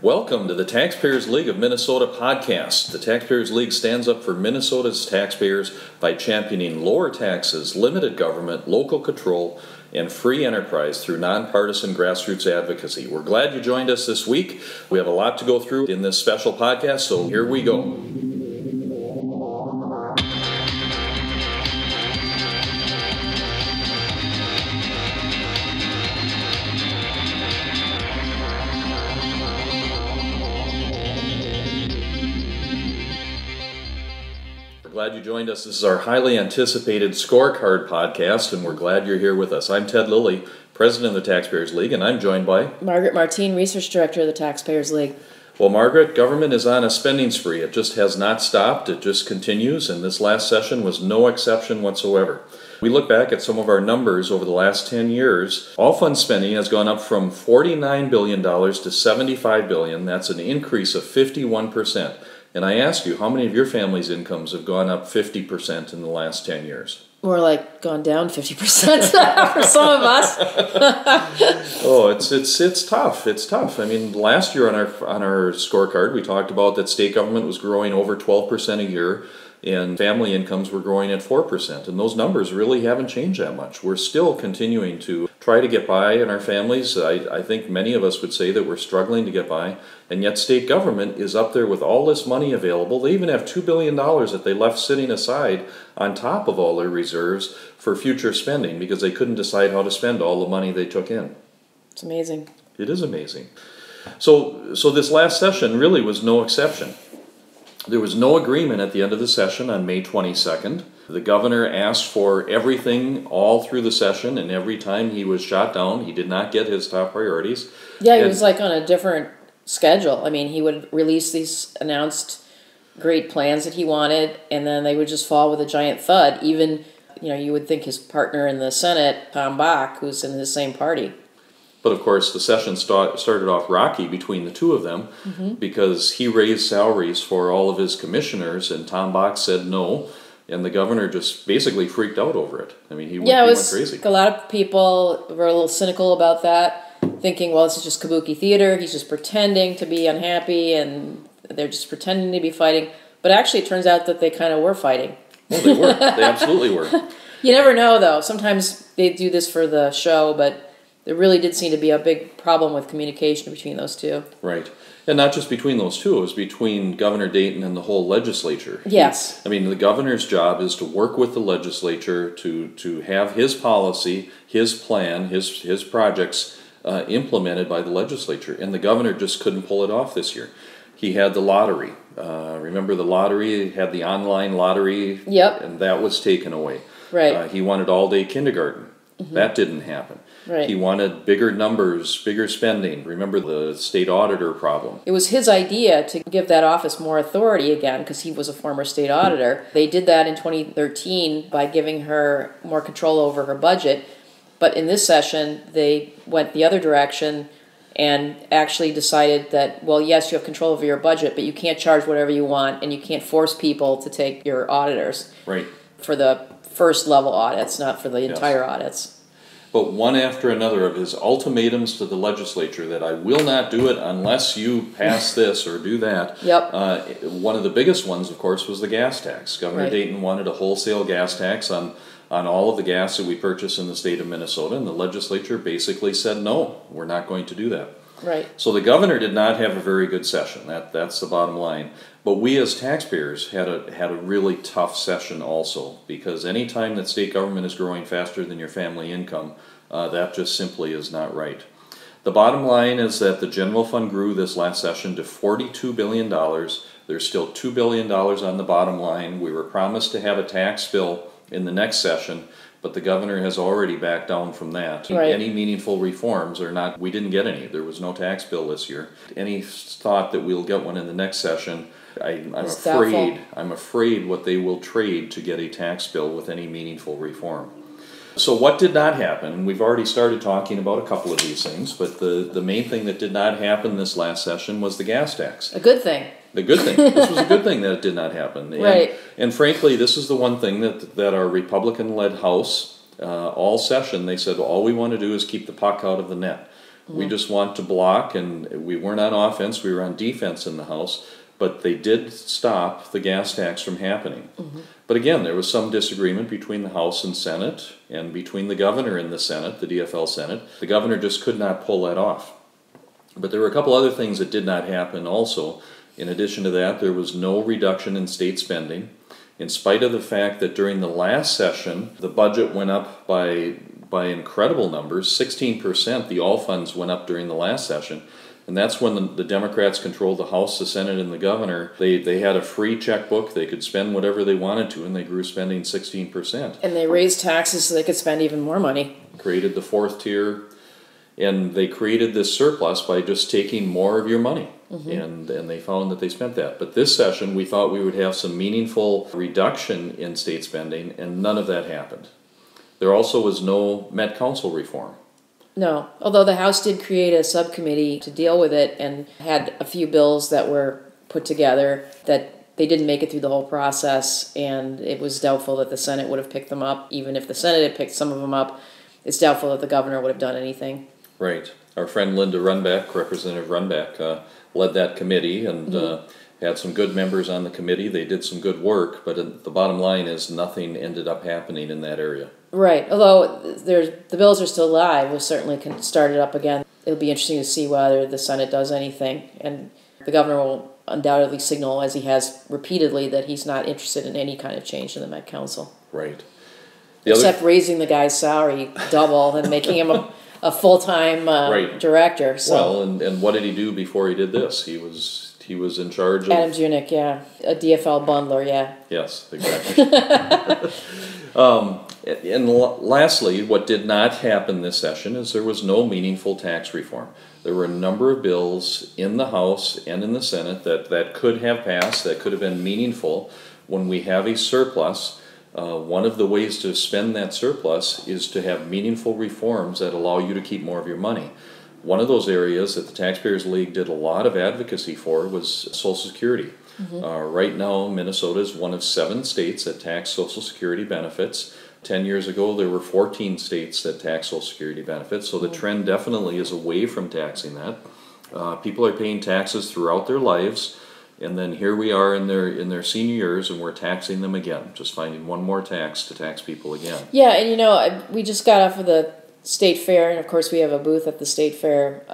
Welcome to the Taxpayers League of Minnesota podcast. The Taxpayers League stands up for Minnesota's taxpayers by championing lower taxes, limited government, local control, and free enterprise through nonpartisan grassroots advocacy. We're glad you joined us this week. We have a lot to go through in this special podcast, so here we go. Glad you joined us. This is our highly anticipated Scorecard podcast, and we're glad you're here with us. I'm Ted Lilly, President of the Taxpayers League, and I'm joined by Margaret Martine, Research Director of the Taxpayers League. Well, Margaret, government is on a spending spree. It just has not stopped. It just continues, and this last session was no exception whatsoever. We look back at some of our numbers over the last 10 years. All fund spending has gone up from $49 billion to $75 billion. That's an increase of 51%. And I ask you, how many of your family's incomes have gone up 50% in the last 10 years? More like gone down 50% for some of us. Oh, it's tough. It's tough. I mean, last year on our scorecard, we talked about that state government was growing over 12% a year, and family incomes were growing at 4%. And those numbers really haven't changed that much. We're still continuing to try to get by in our families. I think many of us would say that we're struggling to get by, and yet state government is up there with all this money available. They even have $2 billion that they left sitting aside on top of all their reserves for future spending because they couldn't decide how to spend all the money they took in. It's amazing. It is amazing. So this last session really was no exception. There was no agreement at the end of the session on May 22nd. The governor asked for everything all through the session, and every time he was shot down, he did not get his top priorities. Yeah, he was like on a different schedule. I mean, he would release these announced great plans that he wanted, and then they would just fall with a giant thud. Even, you would think his partner in the Senate, Tom Bach, who's in his same party. But of course, the session started off rocky between the two of them because he raised salaries for all of his commissioners, and Tom Bach said no, and the governor just basically freaked out over it. I mean, he went crazy. A lot of people were a little cynical about that, thinking, well, this is just kabuki theater. He's just pretending to be unhappy, and they're just pretending to be fighting. But actually, it turns out that they kind of were fighting. Well, they were. They absolutely were. You never know, though. Sometimes they do this for the show, but there really did seem to be a big problem with communication between those two. Right. And not just between those two, it was between Governor Dayton and the whole legislature. Yes. I mean, the governor's job is to work with the legislature to have his policy, his plan, his projects implemented by the legislature. And the governor just couldn't pull it off this year. He had the lottery. Remember the lottery? He had the online lottery. Yep. And that was taken away. Right. He wanted all-day kindergarten. That didn't happen. Right. He wanted bigger numbers, bigger spending. Remember the state auditor problem. It was his idea to give that office more authority again because he was a former state auditor. They did that in 2013 by giving her more control over her budget. But in this session, they went the other direction and actually decided that, well, yes, you have control over your budget, but you can't charge whatever you want, and you can't force people to take your auditors. Right. For the first level audits, not for the entire audits. But one after another of his ultimatums to the legislature that I will not do it unless you pass this or do that. Yep. One of the biggest ones, of course, was the gas tax. Governor Dayton wanted a wholesale gas tax on all of the gas that we purchase in the state of Minnesota, and the legislature basically said, no, we're not going to do that. Right. So the governor did not have a very good session. That's the bottom line. But we as taxpayers had a really tough session also, because any time that state government is growing faster than your family income, that just simply is not right. The bottom line is that the general fund grew this last session to $42 billion. There's still $2 billion on the bottom line. We were promised to have a tax bill in the next session, but the governor has already backed down from that. Right. Any meaningful reforms are not, we didn't get any. There was no tax bill this year. Any thought that we'll get one in the next session, I'm afraid what they will trade to get a tax bill with any meaningful reform. So what did not happen? We've already started talking about a couple of these things, but the main thing that did not happen this last session was the gas tax. A good thing. The good thing. This was a good thing that it did not happen. Right. And frankly, this is the one thing that our Republican-led House, all session, they said, all we want to do is keep the puck out of the net. We just want to block, and we weren't on offense, we were on defense in the House, but they did stop the gas tax from happening. But again, there was some disagreement between the House and Senate, and between the governor and the Senate, the DFL Senate. The governor just could not pull that off. But there were a couple other things that did not happen also. In addition to that, there was no reduction in state spending, in spite of the fact that during the last session, the budget went up by incredible numbers. 16%, the all funds went up during the last session. And that's when the Democrats controlled the House, the Senate, and the governor. They had a free checkbook. They could spend whatever they wanted to, and they grew spending 16%. And they raised taxes so they could spend even more money. Created the fourth tier, and they created this surplus by just taking more of your money. And they found that they spent that. But this session, we thought we would have some meaningful reduction in state spending, and none of that happened. There also was no Met Council reform. No, although the House did create a subcommittee to deal with it and had a few bills that were put together that they didn't make it through the whole process, and it was doubtful that the Senate would have picked them up. Even if the Senate had picked some of them up, it's doubtful that the governor would have done anything. Right. Our friend Linda Runbeck, Representative Runbeck, led that committee and had some good members on the committee. They did some good work, but the bottom line is nothing ended up happening in that area. Right. Although the bills are still live, we'll certainly can start it up again. It'll be interesting to see whether the Senate does anything. And the governor will undoubtedly signal, as he has repeatedly, that he's not interested in any kind of change in the Met Council. Right. Except raising the guy's salary double and making him a full-time director. So. Well, and what did he do before he did this? He was in charge of... Adam Junick, yeah. A DFL bundler, yeah. Yes, exactly. And lastly, what did not happen this session is there was no meaningful tax reform. There were a number of bills in the House and in the Senate that could have passed, that could have been meaningful. When we have a surplus, one of the ways to spend that surplus is to have meaningful reforms that allow you to keep more of your money. One of those areas that the Taxpayers League did a lot of advocacy for was Social Security. Right now, Minnesota is one of 7 states that tax Social Security benefits. 10 years ago, there were 14 states that tax Social Security benefits, so the trend definitely is away from taxing that. People are paying taxes throughout their lives, and then here we are in their senior years, and we're taxing them again, just finding one more tax to tax people again. Yeah, and we just got off of the State Fair, and of course we have a booth at the State Fair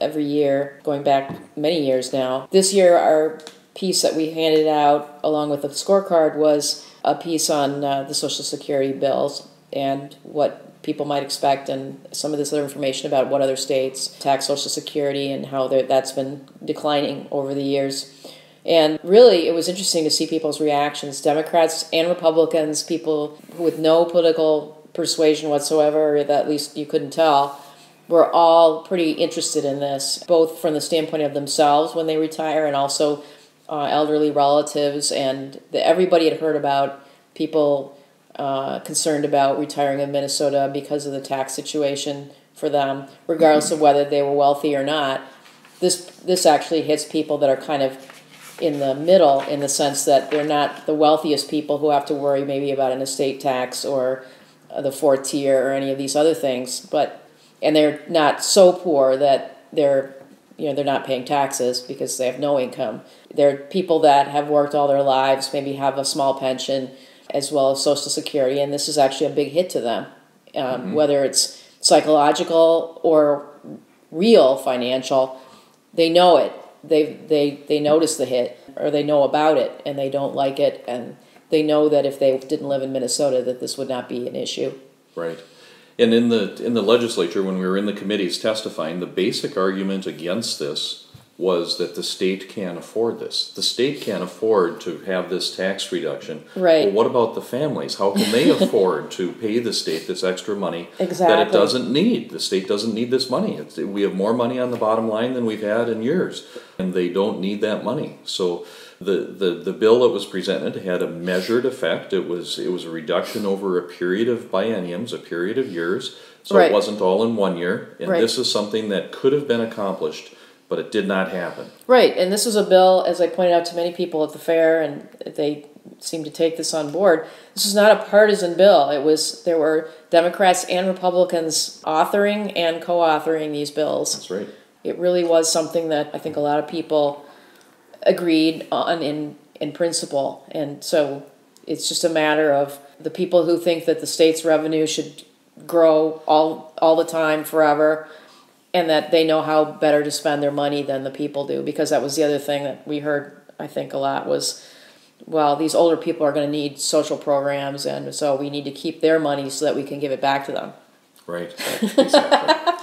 every year, going back many years now. This year, our piece that we handed out, along with the scorecard, was a piece on the Social Security bills and what people might expect, and some of this other information about what other states tax Social Security and how that's been declining over the years. And really, it was interesting to see people's reactions, Democrats and Republicans, people with no political persuasion whatsoever, or that at least you couldn't tell, were all pretty interested in this, both from the standpoint of themselves when they retire and also elderly relatives. And everybody had heard about people concerned about retiring in Minnesota because of the tax situation for them, regardless of whether they were wealthy or not. This actually hits people that are kind of in the middle, in the sense that they're not the wealthiest people who have to worry maybe about an estate tax or the fourth tier or any of these other things, and they're not so poor that they're not paying taxes because they have no income. They're people that have worked all their lives, maybe have a small pension as well as Social Security, and this is actually a big hit to them, whether it's psychological or real financial. They know it. They notice the hit, or they know about it, and they don't like it, and they know that if they didn't live in Minnesota, that this would not be an issue. Right. And in the legislature, when we were in the committees testifying, the basic argument against this was that the state can't afford this. The state can't afford to have this tax reduction. Right. Well, what about the families? How can they afford to pay the state this extra money exactly. that it doesn't need? The state doesn't need this money. We have more money on the bottom line than we've had in years, and they don't need that money. So the bill that was presented had a measured effect. It was a reduction over a period of bienniums, a period of years. So right. It wasn't all in 1 year. And right. This is something that could have been accomplished, but it did not happen. Right, and this was a bill, as I pointed out to many people at the fair, and they seem to take this on board. This is not a partisan bill. There were Democrats and Republicans authoring and co-authoring these bills. That's right. It really was something that I think a lot of people agreed on in principle. And so it's just a matter of the people who think that the state's revenue should grow all the time, forever, and that they know how better to spend their money than the people do. Because that was the other thing that we heard, I think, a lot was, well, these older people are going to need social programs, and so we need to keep their money so that we can give it back to them. Right, exactly.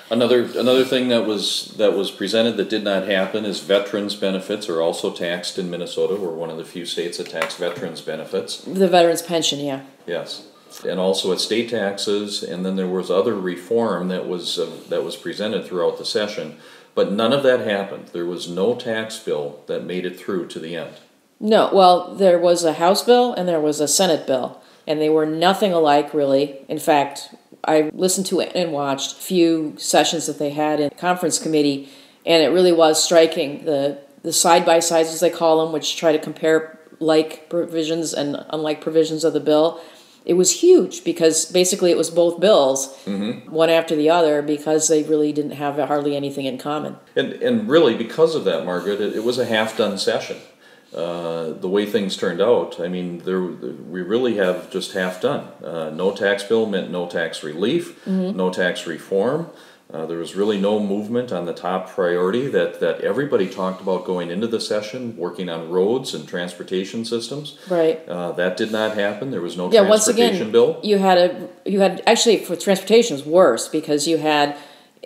Another thing that was presented that did not happen is veterans benefits are also taxed in Minnesota. We're one of the few states that tax veterans benefits. The veterans pension, yeah. Yes, and also estate taxes, and then there was other reform that was presented throughout the session, but none of that happened. There was no tax bill that made it through to the end. No, well, there was a House bill and there was a Senate bill, and they were nothing alike, really. In fact, I listened to and watched a few sessions that they had in conference committee, and it really was striking. The side-by-sides, as they call them, which try to compare like provisions and unlike provisions of the bill, it was huge because basically it was both bills, one after the other, because they really didn't have hardly anything in common. And really, because of that, Margaret, it was a half-done session. The way things turned out, I mean, we really have just half done. No tax bill meant no tax relief, no tax reform. There was really no movement on the top priority that everybody talked about going into the session, working on roads and transportation systems. Right. That did not happen. There was no once again, transportation bill. You had actually, for transportation it was worse because you had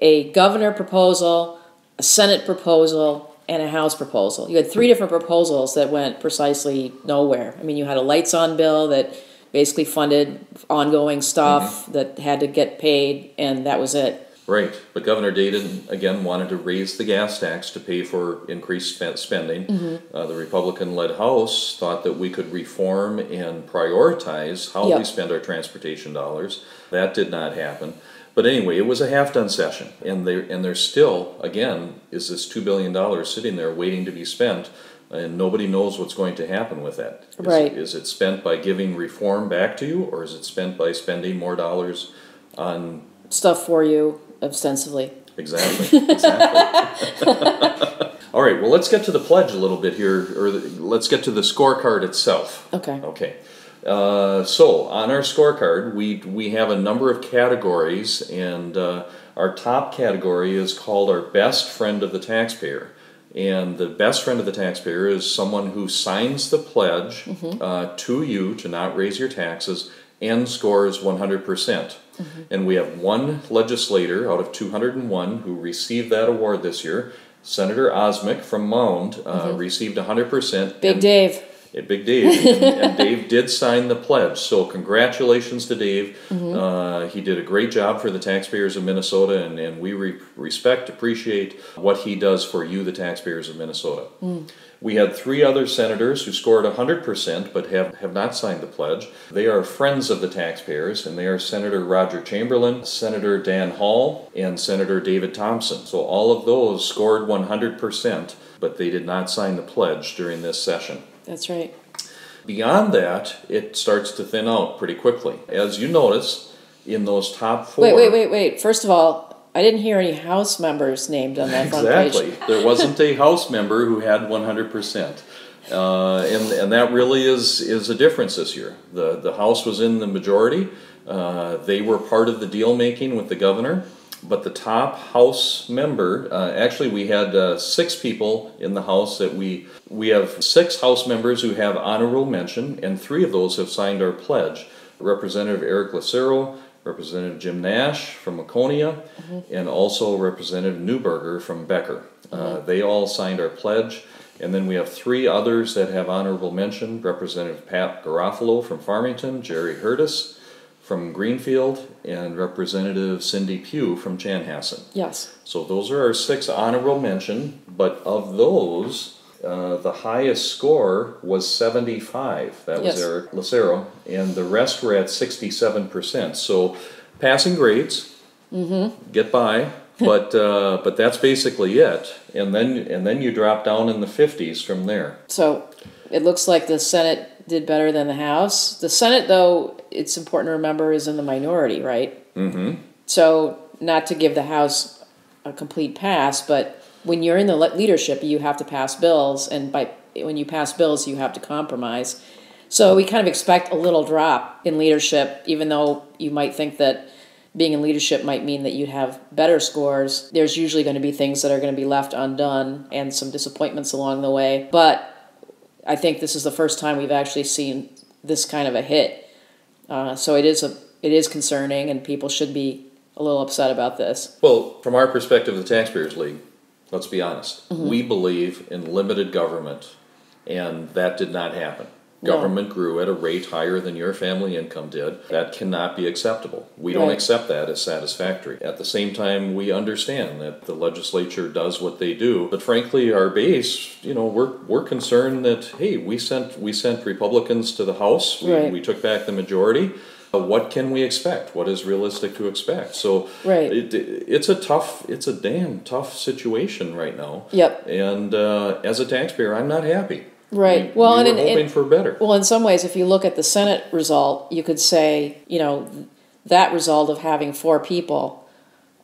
a governor proposal, a Senate proposal, and a House proposal. You had 3 different proposals that went precisely nowhere. I mean, you had a lights on bill that basically funded ongoing stuff that had to get paid, and that was it. Right, but Governor Dayton, again, wanted to raise the gas tax to pay for increased spending. The Republican-led House thought that we could reform and prioritize how we spend our transportation dollars. That did not happen. But anyway, it was a half-done session, and there's still, again, is this $2 billion sitting there waiting to be spent, and nobody knows what's going to happen with that. Is it spent by giving reform back to you, or is it spent by spending more dollars on stuff for you, ostensibly? Exactly. All right, well, let's get to the pledge a little bit here, or let's get to the scorecard itself. Okay. So on our scorecard, we have a number of categories, and our top category is called our best friend of the taxpayer. And the best friend of the taxpayer is someone who signs the pledge to you to not raise your taxes and scores 100%. And we have one legislator out of 201 who received that award this year. Senator Osmick from Mound received 100%. Big Dave. Big Dave, and Dave did sign the pledge, so congratulations to Dave. He did a great job for the taxpayers of Minnesota, and we appreciate what he does for you, the taxpayers of Minnesota. We had 3 other senators who scored 100% but have not signed the pledge. They are friends of the taxpayers, and they are Senator Roger Chamberlain, Senator Dan Hall, and Senator David Thompson. So all of those scored 100%, but they did not sign the pledge during this session. That's right. Beyond that, it starts to thin out pretty quickly. As you notice, in those top 4... Wait. First of all, I didn't hear any House members named on that front page. Exactly. There wasn't a House member who had 100%. And that really is a difference this year. The House was in the majority. They were part of the deal-making with the governor. But the top House member, actually we had 6 people in the House that we have 6 House members who have honorable mention, and 3 of those have signed our pledge. Representative Eric Lucero, Representative Jim Nash from Laconia, and also Representative Newberger from Becker. They all signed our pledge. And then we have 3 others that have honorable mention, Representative Pat Garofalo from Farmington, Jerry Hurtis from Greenfield, and Representative Cindy Pugh from Chanhassen. Yes. So those are our 6 honorable mention, but of those, the highest score was 75. That was Eric Lucero, and the rest were at 67%. So passing grades, get by, but that's basically it. And then you drop down in the 50s from there. So it looks like the Senate did better than the House. The Senate, though, it's important to remember, is in the minority, right? Mm-hmm. So not to give the House a complete pass, but when you're in the leadership, you have to pass bills, and when you pass bills, you have to compromise. So we kind of expect a little drop in leadership, even though you might think that being in leadership might mean that you'd have better scores. There's usually going to be things that are going to be left undone and some disappointments along the way. But I think this is the first time we've actually seen this kind of a hit. So it is concerning, and people should be a little upset about this. Well, from our perspective, the Taxpayers League, let's be honest. Mm-hmm. We believe in limited government, and that did not happen. No. Government grew at a rate higher than your family income did. That cannot be acceptable. We don't accept that as satisfactory. At the same time, we understand that the legislature does what they do. But frankly, our base, we're concerned that, hey, we sent Republicans to the House. We took back the majority. What can we expect? What is realistic to expect? So it's a damn tough situation right now. Yep. And as a taxpayer, I'm not happy. Right. We were hoping for better. Well, in some ways, if you look at the Senate result, you could say, that result of having 4 people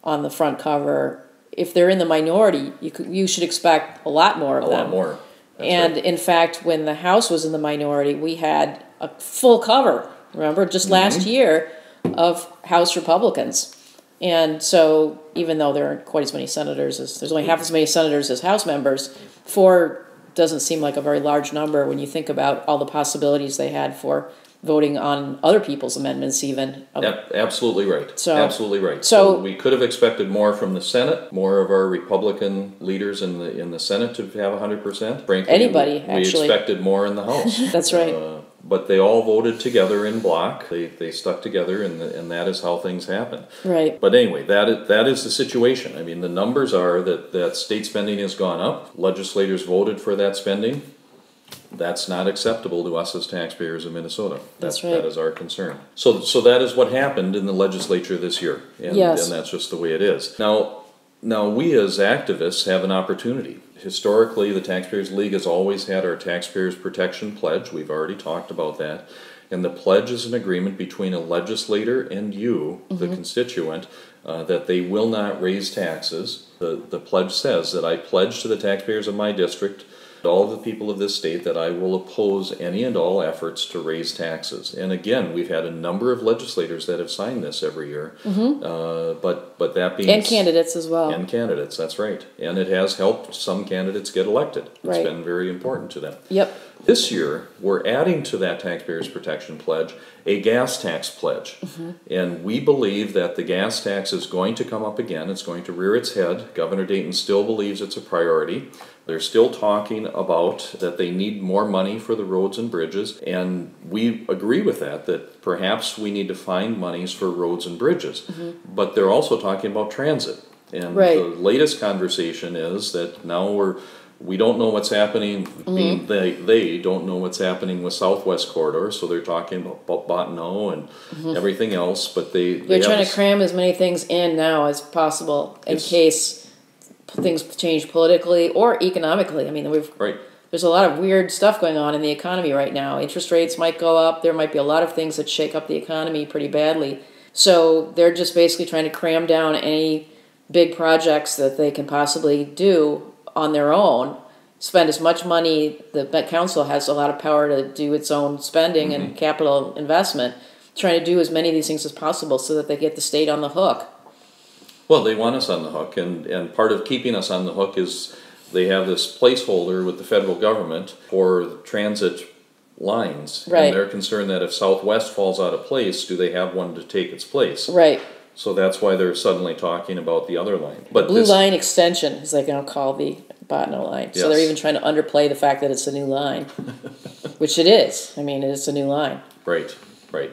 on the front cover, if they're in the minority, you should expect a lot more of them. A lot more. That's right. In fact, when the House was in the minority, we had a full cover, remember, just last year, of House Republicans. And so even though there aren't quite as many senators, there's only half as many senators as House members, 4 doesn't seem like a very large number when you think about all the possibilities they had for voting on other people's amendments even. Absolutely right. Absolutely right. So we could have expected more from the Senate, more of our Republican leaders in the Senate to have 100%. Frankly, anybody, we actually. expected more in the House. That's right. But they all voted together in block. They stuck together, and that is how things happen. Right. But anyway, that is the situation. I mean, the numbers are that state spending has gone up. Legislators voted for that spending. That's not acceptable to us as taxpayers in Minnesota. That's right. That is our concern. So that is what happened in the legislature this year. And, yes. And that's just the way it is. Now we as activists have an opportunity. Historically, the Taxpayers League has always had our Taxpayers Protection Pledge. We've already talked about that. And the pledge is an agreement between a legislator and you, the constituent, that they will not raise taxes. The pledge says that I pledge to the taxpayers of my district, all the people of this state, that I will oppose any and all efforts to raise taxes. And again, we've had a number of legislators that have signed this every year. But that being... And candidates as well. And candidates, that's right. And it has helped some candidates get elected. It's Right. been very important to them. Yep. This year, we're adding to that Taxpayers Protection Pledge a gas tax pledge. And we believe that the gas tax is going to come up again. It's going to rear its head. Governor Dayton still believes it's a priority. They're still talking about that they need more money for the roads and bridges, and we agree with that perhaps we need to find monies for roads and bridges. But they're also talking about transit. And Right. the latest conversation is that now we don't know what's happening. They don't know what's happening with Southwest Corridor, so they're talking about Bottineau and everything else. But They're trying to cram as many things in now as possible in case things change politically or economically. I mean, there's a lot of weird stuff going on in the economy right now. Interest rates might go up. There might be a lot of things that shake up the economy pretty badly. So they're just basically trying to cram down any big projects that they can possibly do on their own, spend as much money. The council has a lot of power to do its own spending and capital investment, trying to do as many of these things as possible so that they get the state on the hook. Well, they want us on the hook, and part of keeping us on the hook is they have this placeholder with the federal government for transit lines. Right. And they're concerned that if Southwest falls out of place, do they have one to take its place? Right. So that's why they're suddenly talking about the other line. But Blue line extension, as they now call the Bottineau line. Yes. So they're even trying to underplay the fact that it's a new line, which it is. I mean, it's a new line. Right,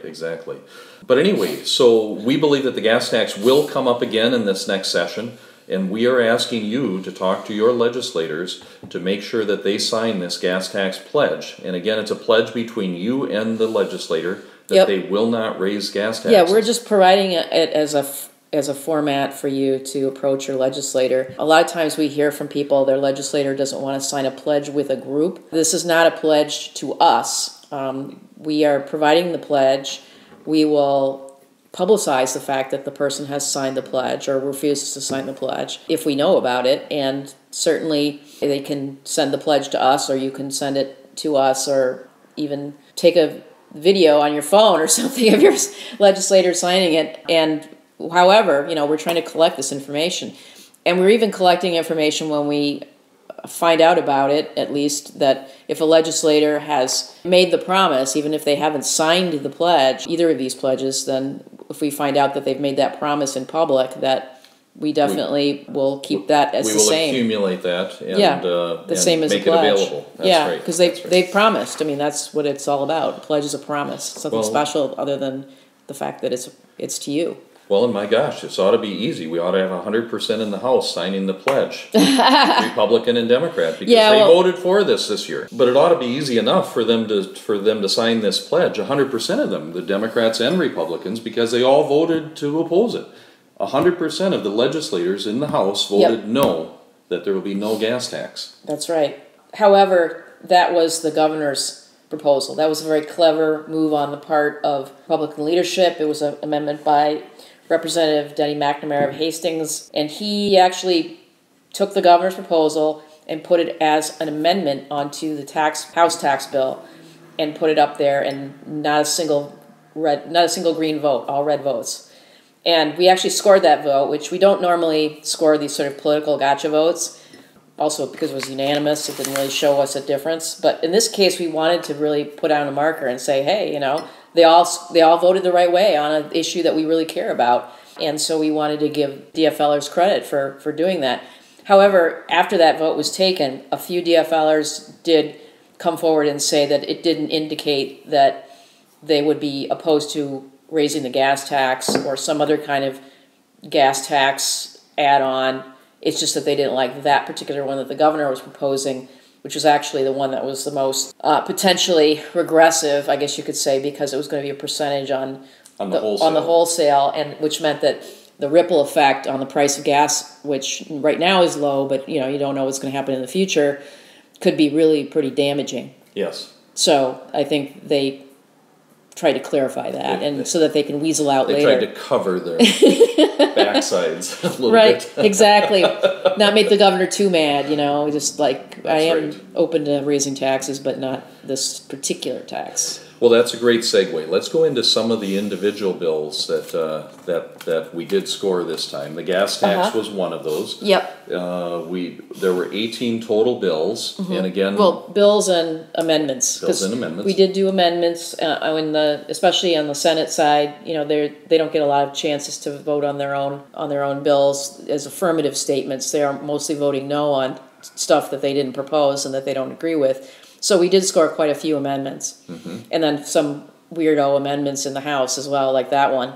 exactly. But anyway, so we believe that the gas tax will come up again in this next session, and we are asking you to talk to your legislators to make sure that they sign this gas tax pledge. And again, it's a pledge between you and the legislator that they will not raise gas taxes. Yeah, we're just providing it as a format for you to approach your legislator. A lot of times we hear from people their legislator doesn't want to sign a pledge with a group. This is not a pledge to us. We are providing the pledge. We will publicize the fact that the person has signed the pledge or refuses to sign the pledge if we know about it. And certainly they can send the pledge to us, or you can send it to us, or even take a video on your phone or something of your legislator signing it. And however, we're trying to collect this information. And we're even collecting information when we find out about it, at least, that if a legislator has made the promise, even if they haven't signed the pledge, either of these pledges, then if we find out that they've made that promise in public, that we definitely will keep that as the same. We will accumulate that and, the same as make a pledge. It available. That's right. Because they've promised. I mean, that's what it's all about. A pledge is a promise. Something special other than the fact that it's to you. Well, and my gosh, this ought to be easy. We ought to have 100% in the House signing the pledge, Republican and Democrat, because they voted for this year. But it ought to be easy enough for them to sign this pledge, 100% of them, the Democrats and Republicans, because they all voted to oppose it. 100% of the legislators in the House voted no, that there will be no gas tax. That's right. However, that was the governor's proposal. That was a very clever move on the part of Republican leadership. It was an amendment by Representative Denny McNamara of Hastings, and he actually took the governor's proposal and put it as an amendment onto the House tax bill, and put it up there, and not a single green vote, all red votes. And we actually scored that vote, which we don't normally score these sort of political gotcha votes. Also, because it was unanimous, it didn't really show us a difference. But in this case, we wanted to really put down a marker and say, hey, they all voted the right way on an issue that we really care about. And so we wanted to give DFLers credit for doing that. However, after that vote was taken, a few DFLers did come forward and say that it didn't indicate that they would be opposed to raising the gas tax or some other kind of gas tax add-on. It's just that they didn't like that particular one that the governor was proposing, which was actually the one that was the most potentially regressive, I guess you could say, because it was going to be a percentage on the wholesale, and which meant that the ripple effect on the price of gas, which right now is low, but you don't know what's going to happen in the future, could be really pretty damaging. Yes. So I think they tried to clarify that, so that they can weasel out later. They tried to cover their backsides a little bit. Right, exactly. Not make the governor too mad, just like, I am open to raising taxes, but not this particular tax. Well, that's a great segue. Let's go into some of the individual bills that we did score this time. The gas tax was one of those. Yep. There were 18 total bills, and again, bills and amendments. We did do amendments, especially on the Senate side. They don't get a lot of chances to vote on their own bills as affirmative statements. They are mostly voting no on stuff that they didn't propose and that they don't agree with. So we did score quite a few amendments, and then some weirdo amendments in the House as well, like that one.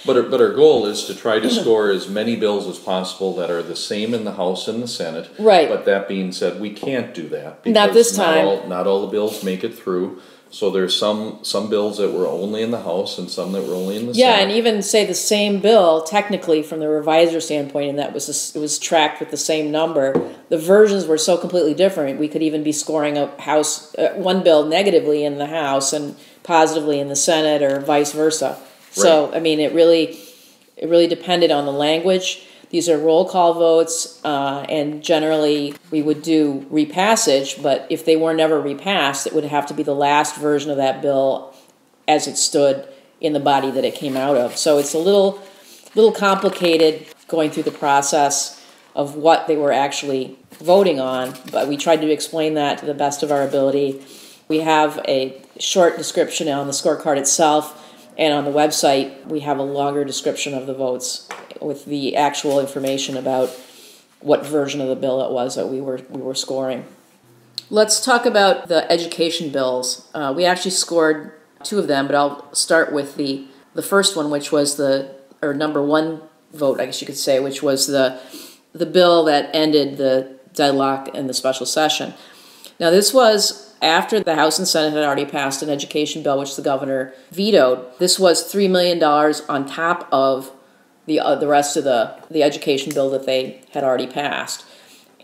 But our goal is to try to score as many bills as possible that are the same in the House and the Senate. Right. But that being said, we can't do that because not this time. Not all the bills make it through. So there's some bills that were only in the House and some that were only in the Senate. Yeah, and even say the same bill, technically from the reviser standpoint, and that it was tracked with the same number. The versions were so completely different. We could even be scoring a House one bill negatively in the House and positively in the Senate, or vice versa. Right. So I mean, it really depended on the language. These are roll call votes, and generally we would do repassage, but if they were never repassed, it would have to be the last version of that bill as it stood in the body that it came out of. So it's a little complicated going through the process of what they were actually voting on, but we tried to explain that to the best of our ability. We have a short description on the scorecard itself, and on the website we have a longer description of the votes with the actual information about what version of the bill it was that we were scoring. Let's talk about the education bills. We actually scored two of them, but I'll start with the first one, which was number one vote, I guess you could say, which was the bill that ended the deadlock in the special session. Now, this was after the House and Senate had already passed an education bill, which the governor vetoed. This was $3 million on top of the rest of the education bill that they had already passed.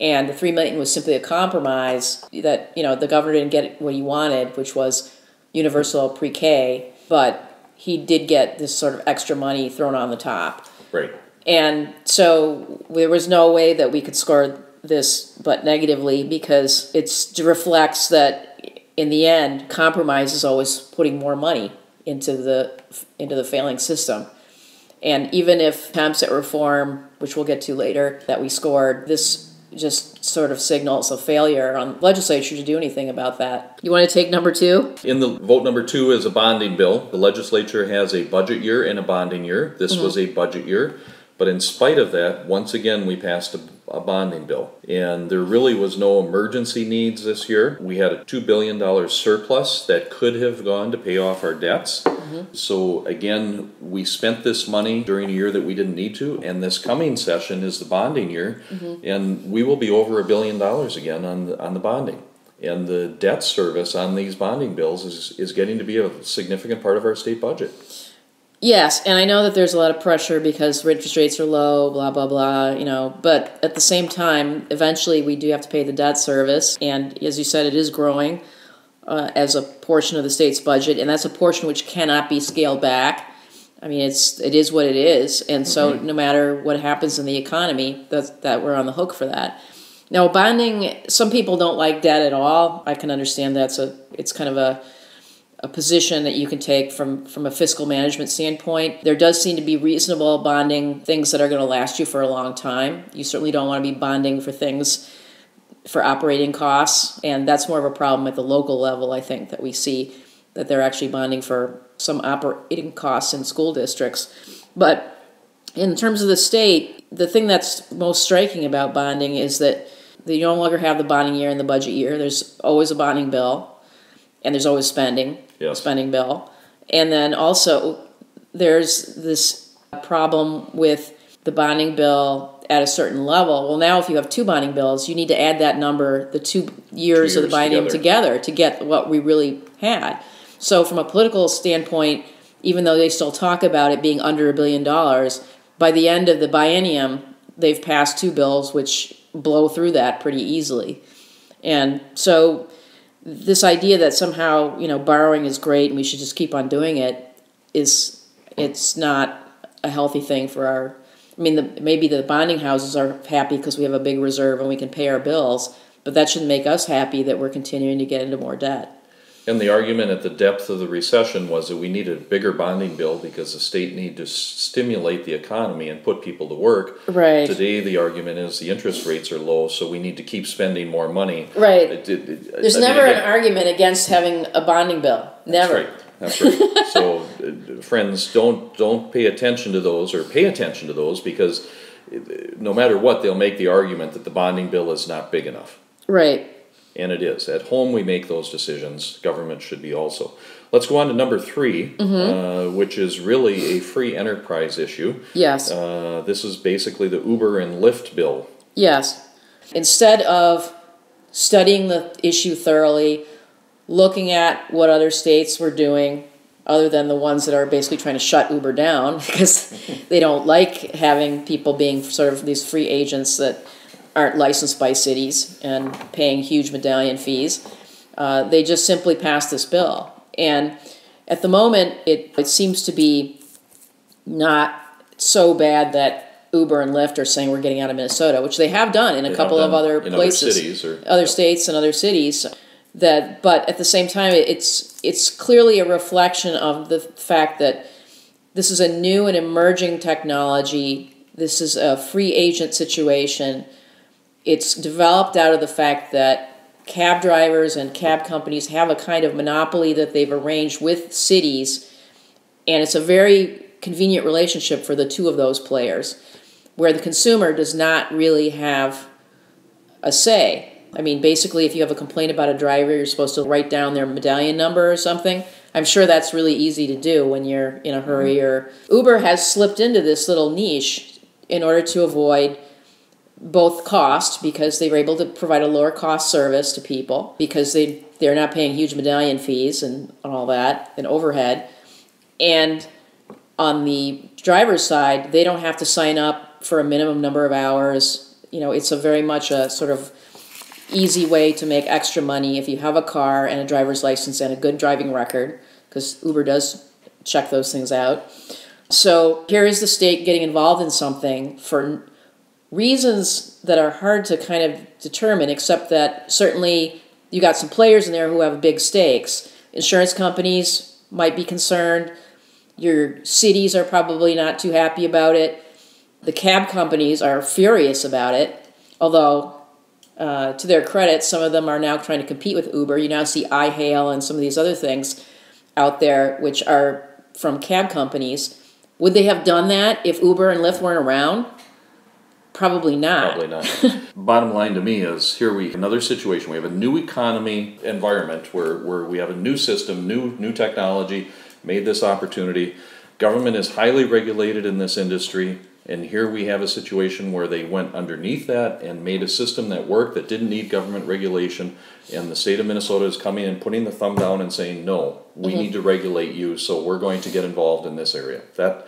And the $3 million was simply a compromise that, the governor didn't get what he wanted, which was universal pre-K, but he did get this sort of extra money thrown on the top. Right. And so there was no way that we could score this but negatively, because it reflects that in the end, compromise is always putting more money into the failing system. And even if attempts at reform, which we'll get to later, that we scored, this just sort of signals a failure on the legislature to do anything about that. You want to take number 2? In the vote number 2 is a bonding bill. The legislature has a budget year and a bonding year. This was a budget year. But in spite of that, once again, we passed a bonding bill. And there really was no emergency needs this year. We had a $2 billion surplus that could have gone to pay off our debts. So again, we spent this money during a year that we didn't need to. And this coming session is the bonding year. And we will be over $1 billion again on the bonding. And the debt service on these bonding bills is getting to be a significant part of our state budget. Yes, and I know that there's a lot of pressure because interest rates are low, blah, blah, blah, but at the same time, eventually we do have to pay the debt service, and as you said, it is growing as a portion of the state's budget, and that's a portion which cannot be scaled back. I mean, it is what it is, and so no matter what happens in the economy, that we're on the hook for that. Now, bonding, some people don't like debt at all. I can understand it's kind of a position that you can take from a fiscal management standpoint. There does seem to be reasonable bonding things that are going to last you for a long time. You certainly don't want to be bonding for things for operating costs, and that's more of a problem at the local level, I think, that we see that they're actually bonding for some operating costs in school districts. But in terms of the state, the thing that's most striking about bonding is that they no longer have the bonding year and the budget year. There's always a bonding bill, and there's always spending bill. And then also there's this problem with the bonding bill at a certain level. Well, now if you have 2 bonding bills, you need to add that number, the 2 years of the bonding together to get what we really had. So from a political standpoint, even though they still talk about it being under $1 billion, by the end of the biennium, they've passed 2 bills which blow through that pretty easily. And so this idea that somehow, borrowing is great and we should just keep on doing it it's not a healthy thing for maybe the bonding houses are happy because we have a big reserve and we can pay our bills, but that shouldn't make us happy that we're continuing to get into more debt. And the argument at the depth of the recession was that we needed a bigger bonding bill because the state needed to stimulate the economy and put people to work. Right. Today, the argument is the interest rates are low, so we need to keep spending more money. Right. There's never an argument against having a bonding bill. Never. That's right. So, friends, don't pay attention to those, or pay attention to those, because no matter what, they'll make the argument that the bonding bill is not big enough. Right. And it is. At home, we make those decisions. Government should be also. Let's go on to number 3, which is really a free enterprise issue. Yes. This is basically the Uber and Lyft bill. Yes. Instead of studying the issue thoroughly, looking at what other states were doing, other than the ones that are basically trying to shut Uber down because they don't like having people being sort of these free agents that aren't licensed by cities and paying huge medallion fees. They just simply passed this bill. And at the moment, it seems to be not so bad that Uber and Lyft are saying we're getting out of Minnesota, which they have done in a couple of other places, other states and other cities. But at the same time, it's clearly a reflection of the fact that this is a new and emerging technology. This is a free agent situation. It's developed out of the fact that cab drivers and cab companies have a kind of monopoly that they've arranged with cities, and it's a very convenient relationship for the two of those players, where the consumer does not really have a say. I mean, basically, if you have a complaint about a driver, you're supposed to write down their medallion number or something. I'm sure that's really easy to do when you're in a hurry. Or Uber has slipped into this little niche in order to avoid both cost, because they were able to provide a lower cost service to people because they're not paying huge medallion fees and all that and overhead. And on the driver's side, they don't have to sign up for a minimum number of hours it's a very much a sort of easy way to make extra money if you have a car and a driver's license and a good driving record, because Uber does check those things out. So here is the state getting involved in something for reasons that are hard to kind of determine, except that certainly you got some players in there who have big stakes. Insurance companies might be concerned. Your cities are probably not too happy about it. The cab companies are furious about it, although to their credit, some of them are now trying to compete with Uber. You now see iHail and some of these other things out there which are from cab companies. Would they have done that if Uber and Lyft weren't around? Probably not. Probably not. Bottom line to me is here we have another situation. We have a new economy environment where we have a new system, new technology, made this opportunity. Government is highly regulated in this industry, and here we have a situation where they went underneath that and made a system that worked, that didn't need government regulation, and the state of Minnesota is coming and putting the thumb down and saying, no, we need to regulate you, so we're going to get involved in this area. That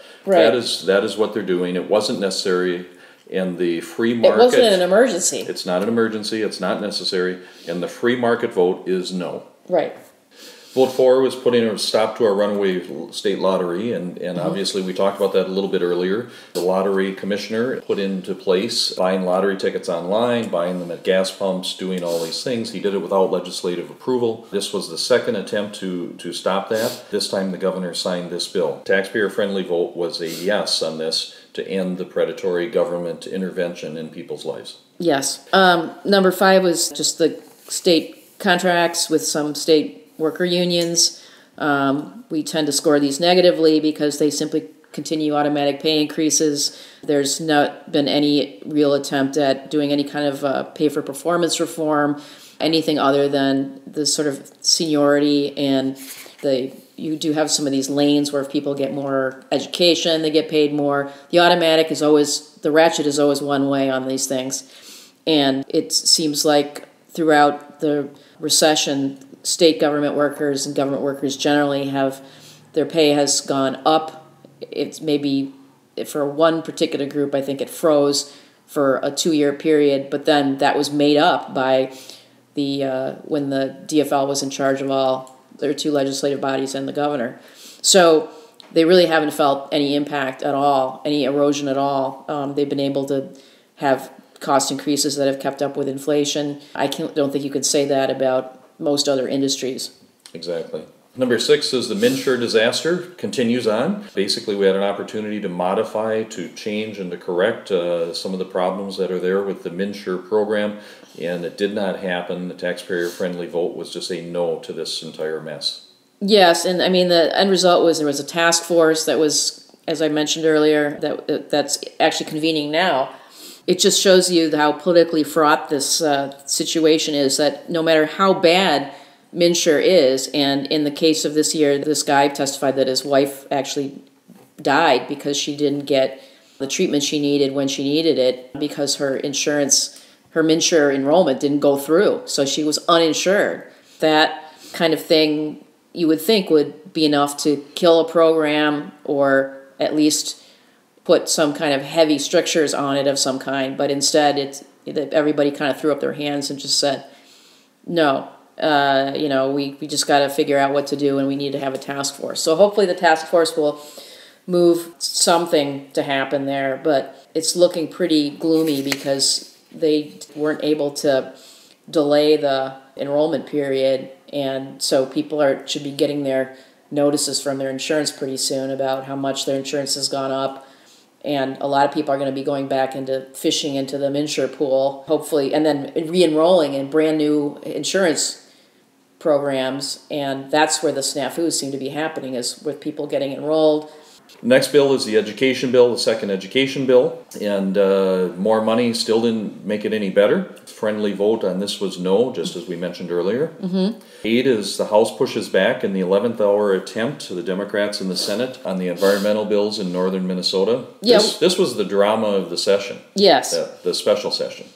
is what they're doing. It wasn't necessary. And the free market... It wasn't an emergency. It's not an emergency. It's not necessary. And the free market vote is no. Right. Vote 4 was putting a stop to our runaway state lottery, and obviously we talked about that a little bit earlier. The lottery commissioner put into place buying lottery tickets online, buying them at gas pumps, doing all these things. He did it without legislative approval. This was the second attempt to stop that. This time the governor signed this bill. Taxpayer-friendly vote was a yes on this to end the predatory government intervention in people's lives. Yes. Number 5 was just the state contracts with some state worker unions. We tend to score these negatively because they simply continue automatic pay increases. There's not been any real attempt at doing any kind of pay for performance reform, anything other than the sort of seniority, and you do have some of these lanes where if people get more education, they get paid more. The ratchet is always one way on these things. And it seems like throughout the recession, state government workers and government workers generally their pay has gone up. It's maybe for one particular group, I think it froze for a 2-year period, but then that was made up by when the DFL was in charge of all their 2 legislative bodies and the governor. So they really haven't felt any impact at all, any erosion at all. They've been able to have cost increases that have kept up with inflation. Don't think you could say that about most other industries. Exactly. Number 6 is the MNsure disaster continues on. Basically, we had an opportunity to modify, to change, and to correct some of the problems that are there with the MNsure program, and it did not happen. The taxpayer-friendly vote was just a no to this entire mess. Yes, and I mean the end result was there was a task force that was, as I mentioned earlier, that's actually convening now. It just shows you how politically fraught this situation is, that no matter how bad MNsure is, and in the case of this year, this guy testified that his wife actually died because she didn't get the treatment she needed when she needed it because her MNsure enrollment didn't go through, so she was uninsured. That kind of thing you would think would be enough to kill a program or at least put some kind of heavy strictures on it of some kind, but instead everybody kind of threw up their hands and just said, no, we just got to figure out what to do, and we need to have a task force. So hopefully the task force will move something to happen there, but it's looking pretty gloomy because they weren't able to delay the enrollment period, and so people should be getting their notices from their insurance pretty soon about how much their insurance has gone up. And a lot of people are going to be going back into fishing into the MNsure pool, hopefully, and then re-enrolling in brand new insurance programs. And that's where the snafus seem to be happening, is with people getting enrolled. Next bill is the education bill, the second education bill, and more money still didn't make it any better. Friendly vote on this was no, just as we mentioned earlier. 8 is the House pushes back in the 11th hour attempt, the Democrats in the Senate, on the environmental bills in northern Minnesota. Yeah. This was the drama of the session. Yes. The special session.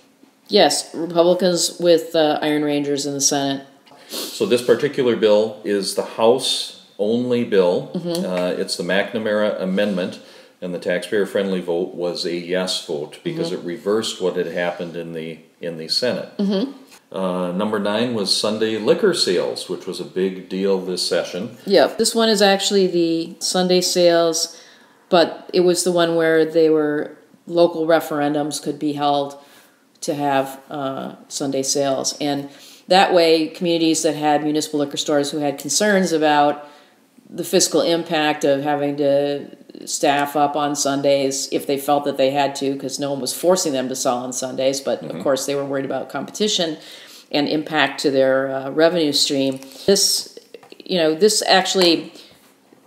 Yes, Republicans with Iron Rangers in the Senate. So this particular bill is the House only bill. It's the McNamara Amendment and the taxpayer-friendly vote was a yes vote because it reversed what had happened in the Senate. Number 9 was Sunday liquor sales, which was a big deal this session. Yep. This one is actually the Sunday sales, but it was the one where they were local referendums could be held to have Sunday sales. And that way, communities that had municipal liquor stores who had concerns about the fiscal impact of having to staff up on Sundays if they felt that they had to, because no one was forcing them to sell on Sundays, but of course they were worried about competition and impact to their revenue stream. This actually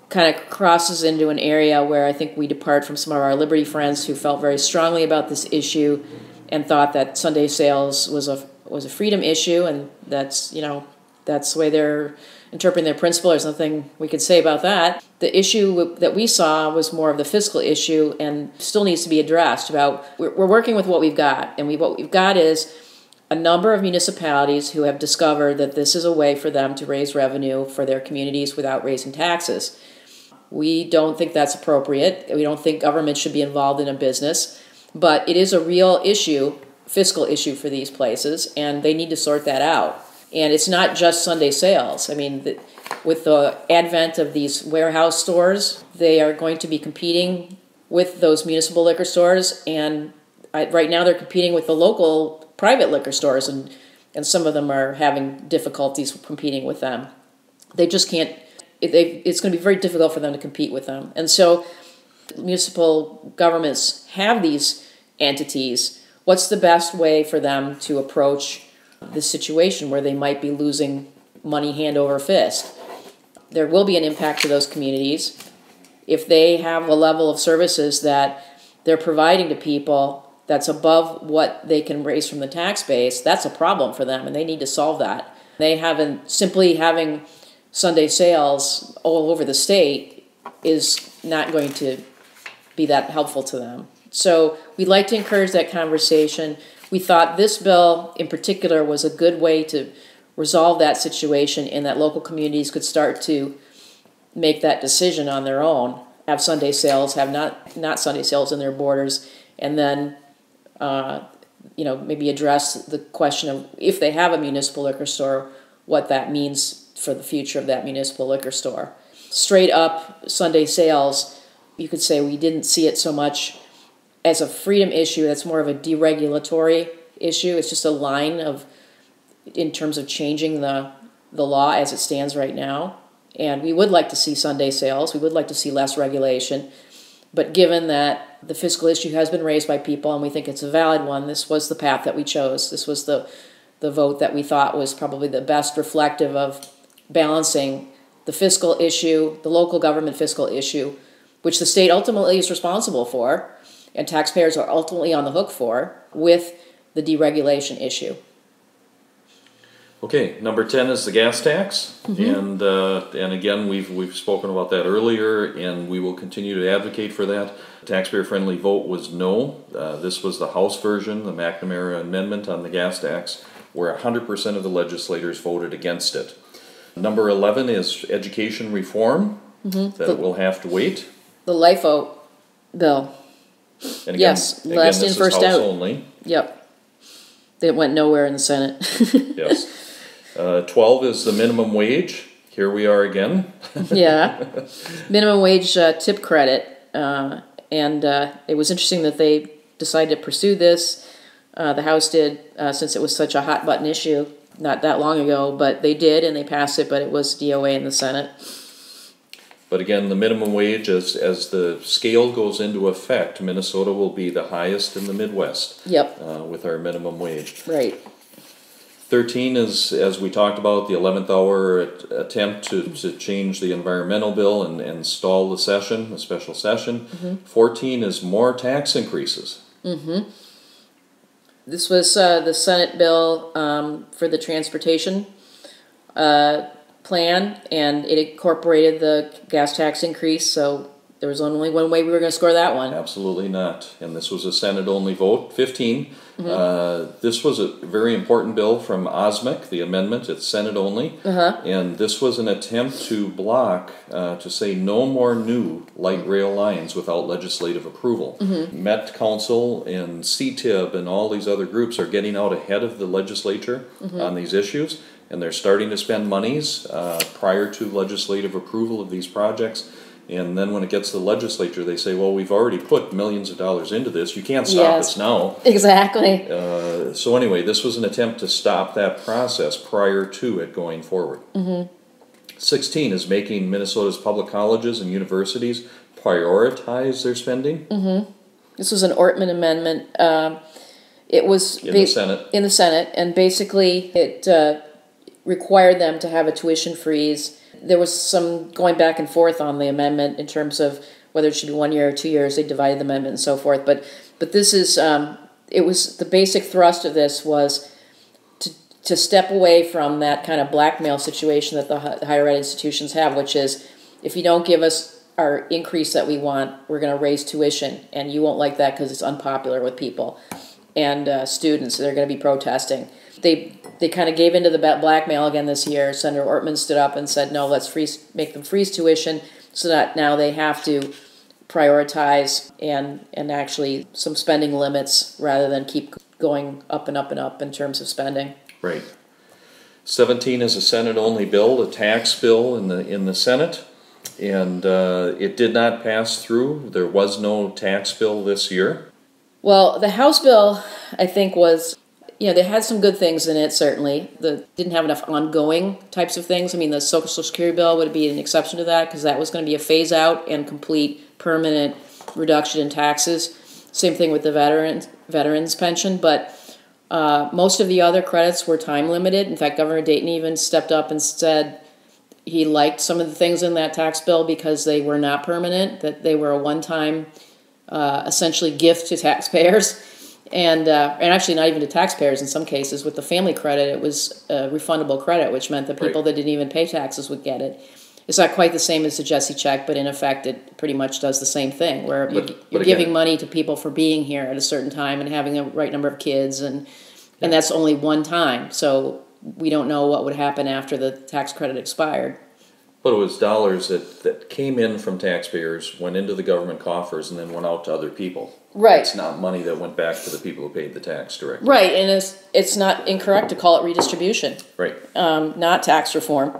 kind of crosses into an area where I think we depart from some of our Liberty friends who felt very strongly about this issue and thought that Sunday sales was a freedom issue, and that's the way they're interpreting their principle. There's nothing we could say about that. The issue that we saw was more of the fiscal issue and still needs to be addressed. We're working with what we've got, and what we've got is a number of municipalities who have discovered that this is a way for them to raise revenue for their communities without raising taxes. We don't think that's appropriate. We don't think government should be involved in a business, but it is a real issue, fiscal issue for these places, and they need to sort that out. And it's not just Sunday sales. I mean, with the advent of these warehouse stores, they are going to be competing with those municipal liquor stores, and right now they're competing with the local private liquor stores, and some of them are having difficulties competing with them. They just can't, it's going to be very difficult for them to compete with them. And so municipal governments have these entities. What's the best way for them to approach this situation where they might be losing money hand over fist? There will be an impact to those communities. If they have a level of services that they're providing to people that's above what they can raise from the tax base, that's a problem for them, and they need to solve that. Simply having Sunday sales all over the state is not going to be that helpful to them. So we'd like to encourage that conversation. We thought this bill in particular was a good way to resolve that situation, and that local communities could start to make that decision on their own, have Sunday sales, have not Sunday sales in their borders, and then maybe address the question of, if they have a municipal liquor store, what that means for the future of that municipal liquor store. Straight up Sunday sales, you could say we didn't see it so much as a freedom issue. That's more of a deregulatory issue. It's just a line in terms of changing the law as it stands right now. And we would like to see Sunday sales. We would like to see less regulation. But given that the fiscal issue has been raised by people and we think it's a valid one, this was the path that we chose. This was the vote that we thought was probably the best reflective of balancing the fiscal issue, the local government fiscal issue, which the state ultimately is responsible for, and taxpayers are ultimately on the hook for, with the deregulation issue. Okay, number 10 is the gas tax, and again we've spoken about that earlier, and we will continue to advocate for that. The taxpayer-friendly vote was no. This was the House version, the McNamara amendment on the gas tax, where 100% of the legislators voted against it. Number 11 is education reform. That will have to wait. The LIFO bill. And again, yes, last in, first out. Only. Yep. It went nowhere in the Senate. Yes. 12 is the minimum wage. Here we are again. Yeah. Minimum wage tip credit. And it was interesting that they decided to pursue this. The House did, since it was such a hot button issue not that long ago, but they did, and they passed it, but it was DOA in the Senate. But again, the minimum wage, as the scale goes into effect, Minnesota will be the highest in the Midwest. Yep. With our minimum wage. Right. 13 is, as we talked about, the 11th hour attempt to change the environmental bill and stall the session, the special session. 14 is more tax increases. This was the Senate bill for the transportation plan, and it incorporated the gas tax increase, so there was only one way we were going to score that one. Absolutely not. And this was a Senate-only vote, 15. This was a very important bill from OSMIC, the amendment. It's Senate-only. And this was an attempt to block, to say no more new light rail lines without legislative approval. Met Council and CTIB and all these other groups are getting out ahead of the legislature on these issues, and they're starting to spend monies prior to legislative approval of these projects. And then when it gets to the legislature, they say, well, we've already put millions of dollars into this. You can't stop us now. Exactly. So anyway, this was an attempt to stop that process prior to it going forward. 16 is making Minnesota's public colleges and universities prioritize their spending. This was an Ortman amendment. It was in the Senate. In the Senate, and basically it required them to have a tuition freeze. There was some going back and forth on the amendment in terms of whether it should be 1 year or 2 years. They divided the amendment and so forth. But this is it was the basic thrust of this was to step away from that kind of blackmail situation that the higher ed institutions have, which is if you don't give us our increase that we want, we're going to raise tuition, and you won't like that because it's unpopular with people and students. They're going to be protesting. They kind of gave into the blackmail again this year. Senator Ortman stood up and said, no, let's make them freeze tuition so that now they have to prioritize and actually some spending limits rather than keep going up and up and up in terms of spending. Right. 17 is a Senate-only bill, a tax bill in the Senate, and it did not pass through. There was no tax bill this year. Well, the House bill, I think, was... they had some good things in it, certainly. Didn't have enough ongoing types of things. I mean, the Social Security bill would be an exception to that because that was going to be a phase-out and complete permanent reduction in taxes. Same thing with the veterans pension. But most of the other credits were time-limited. In fact, Governor Dayton even stepped up and said he liked some of the things in that tax bill because they were not permanent, that they were a one-time, essentially, gift to taxpayers. And actually not even to taxpayers in some cases. With the family credit, it was a refundable credit, which meant that people that didn't even pay taxes would get it. It's not quite the same as the Jesse check, but in effect it pretty much does the same thing, where you're giving money to people for being here at a certain time and having the right number of kids, and that's only one time. So we don't know what would happen after the tax credit expired. But it was dollars that came in from taxpayers, went into the government coffers, and then went out to other people. Right. It's not money that went back to the people who paid the tax directly. Right, and it's not incorrect to call it redistribution. Right. Not tax reform.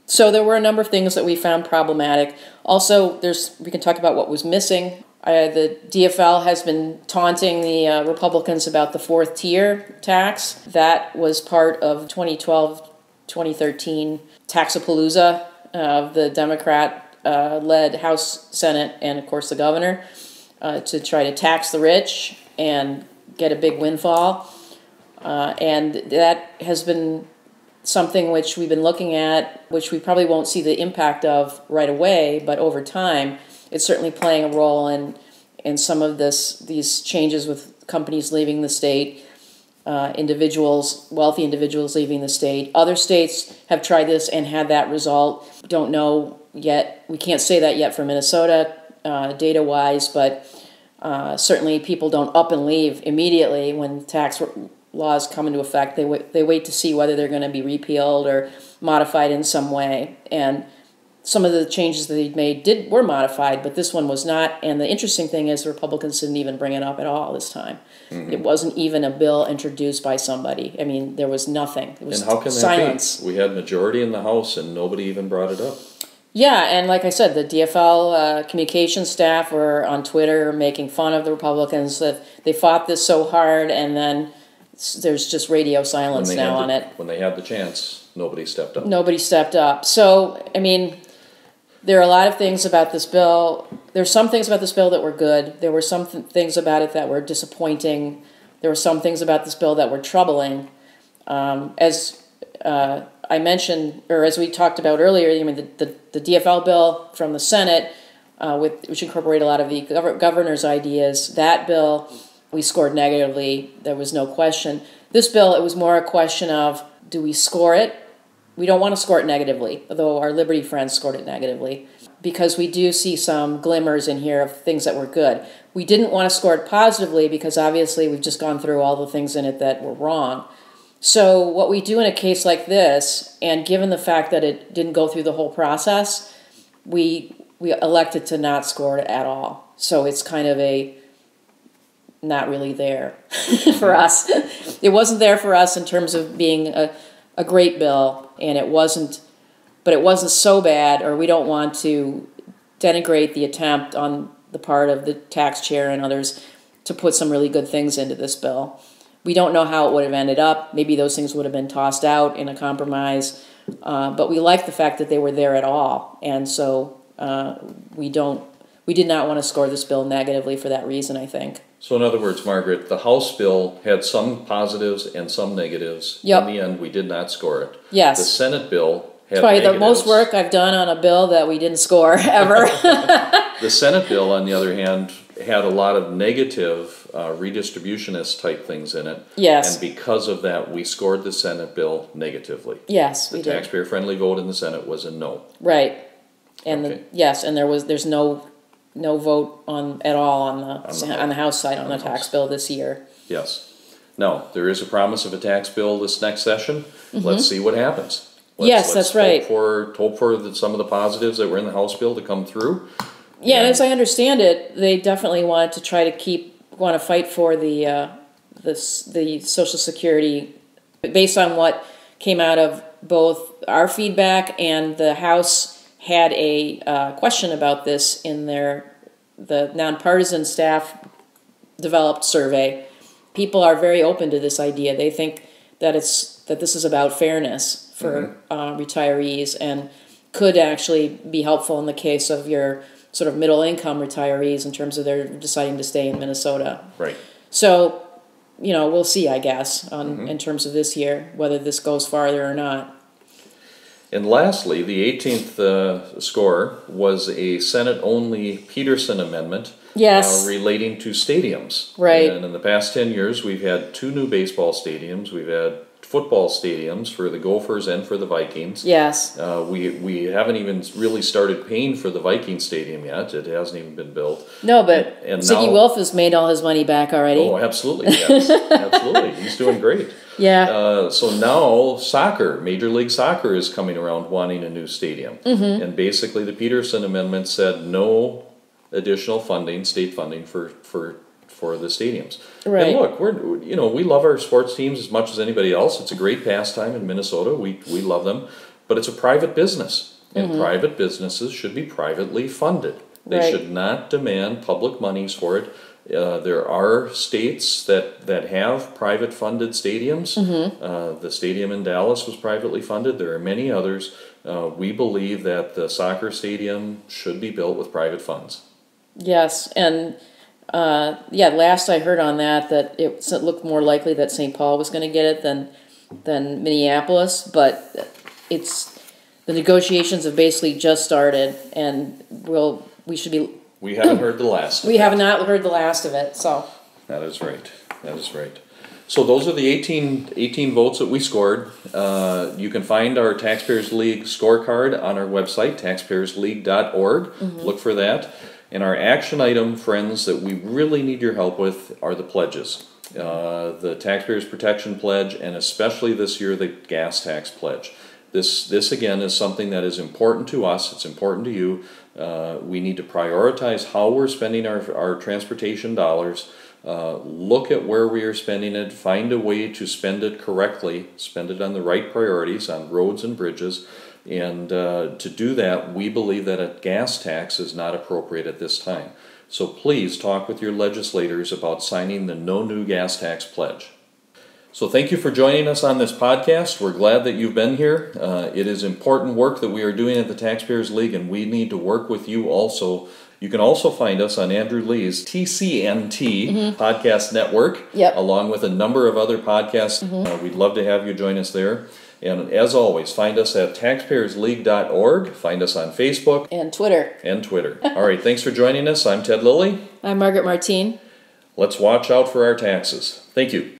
So there were a number of things that we found problematic. Also, we can talk about what was missing. The DFL has been taunting the Republicans about the fourth tier tax. That was part of 2012-2013 Taxapalooza of the Democrat-led House, Senate, and of course the governor to try to tax the rich and get a big windfall. And that has been something which we've been looking at, which we probably won't see the impact of right away, but over time, it's certainly playing a role in some of these changes with companies leaving the state, wealthy individuals leaving the state. Other states have tried this and had that result. Don't know yet. We can't say that yet for Minnesota, data-wise, but certainly people don't up and leave immediately when tax laws come into effect. They wait to see whether they're going to be repealed or modified in some way. And some of the changes that they made were modified, but this one was not. And the interesting thing is the Republicans didn't even bring it up at all this time. Mm-hmm. It wasn't even a bill introduced by somebody. I mean, there was nothing. It was and how can silence. That be? We had majority in the House and nobody even brought it up. Yeah, and like I said, the DFL communications staff were on Twitter making fun of the Republicans that they fought this so hard, and then there's just radio silence now on it. When they had the chance, nobody stepped up. Nobody stepped up. So, I mean, there are a lot of things about this bill. There's some things about this bill that were good. There were some things about it that were disappointing. There were some things about this bill that were troubling. As I mentioned, or as we talked about earlier, I mean, the DFL bill from the Senate, which incorporated a lot of the governor's ideas, that bill we scored negatively. There was no question. This bill, it was more a question of, do we score it? We don't want to score it negatively, although our Liberty friends scored it negatively, because we do see some glimmers in here of things that were good. We didn't want to score it positively because obviously we've just gone through all the things in it that were wrong. So what we do in a case like this, and given the fact that it didn't go through the whole process, we elected to not score it at all. So it's kind of not really there for us. It wasn't there for us in terms of being a great bill, and it wasn't so bad, or we don't want to denigrate the attempt on the part of the tax chair and others to put some really good things into this bill. We don't know how it would have ended up. Maybe those things would have been tossed out in a compromise, but we like the fact that they were there at all, and so we did not want to score this bill negatively for that reason, I think. So in other words, Margaret, the House bill had some positives and some negatives. Yep. In the end, we did not score it. Yes. The Senate bill had Probably negatives. the most work I've done on a bill that we didn't score ever. The Senate bill, on the other hand, had a lot of negative redistributionist type things in it. Yes. And because of that, we scored the Senate bill negatively. Yes, we The did. taxpayer-friendly vote in the Senate was a no. Right. And Okay. and there's no vote at all on the House side on the tax bill this year. Yes. Now, there is a promise of a tax bill this next session. Let's see what happens. Yes, that's right. Hope for some of the positives that were in the House bill to come through. Yeah, and as I understand it, they definitely wanted to try to want to fight for the Social Security, based on what came out of both our feedback, and the House had a question about this in the nonpartisan staff developed survey. People are very open to this idea. They think that this is about fairness for retirees, and could actually be helpful in the case of your sort of middle income retirees in terms of their deciding to stay in Minnesota. Right. So, we'll see, I guess, in terms of this year, whether this goes farther or not. And lastly, the 18th score was a Senate-only Peterson amendment. Yes. Relating to stadiums. Right. And in the past 10 years, we've had 2 new baseball stadiums. We've had football stadiums for the Gophers and for the Vikings. Yes. We haven't even really started paying for the Viking stadium yet. It hasn't even been built. No, but and Ziggy now, Wolf has made all his money back already. Oh, absolutely, yes. Absolutely. He's doing great. Yeah. So now soccer, Major League Soccer is coming around wanting a new stadium. And basically the Peterson Amendment said no additional funding, state funding for the stadiums. Right. And look, we love our sports teams as much as anybody else. It's a great pastime in Minnesota. We love them, but it's a private business, and private businesses should be privately funded. They should not demand public monies for it. There are states that have private funded stadiums. The stadium in Dallas was privately funded. There are many others. We believe that the soccer stadium should be built with private funds. Yes, and last I heard on that it looked more likely that St. Paul was going to get it than Minneapolis, but the negotiations have basically just started, and we should be. We haven't heard the last. We have not heard the last of it, so. That is right. That is right. So those are the 18 votes that we scored. You can find our Taxpayers League scorecard on our website, taxpayersleague.org. Look for that. And our action item, friends, that we really need your help with are the pledges. The Taxpayers Protection Pledge, and especially this year, the gas tax pledge. This again is something that is important to us. It's important to you. We need to prioritize how we're spending our transportation dollars. Look at where we are spending it. Find a way to spend it correctly. Spend it on the right priorities, on roads and bridges. And to do that, we believe that a gas tax is not appropriate at this time. So please talk with your legislators about signing the No New Gas Tax Pledge. So thank you for joining us on this podcast. We're glad that you've been here. It is important work that we are doing at the Taxpayers League, and we need to work with you also. You can also find us on Andrew Lee's TCNT podcast network, along with a number of other podcasts. We'd love to have you join us there. And as always, find us at taxpayersleague.org. Find us on Facebook. And Twitter. All right, thanks for joining us. I'm Ted Lilly. I'm Margaret Martine. Let's watch out for our taxes. Thank you.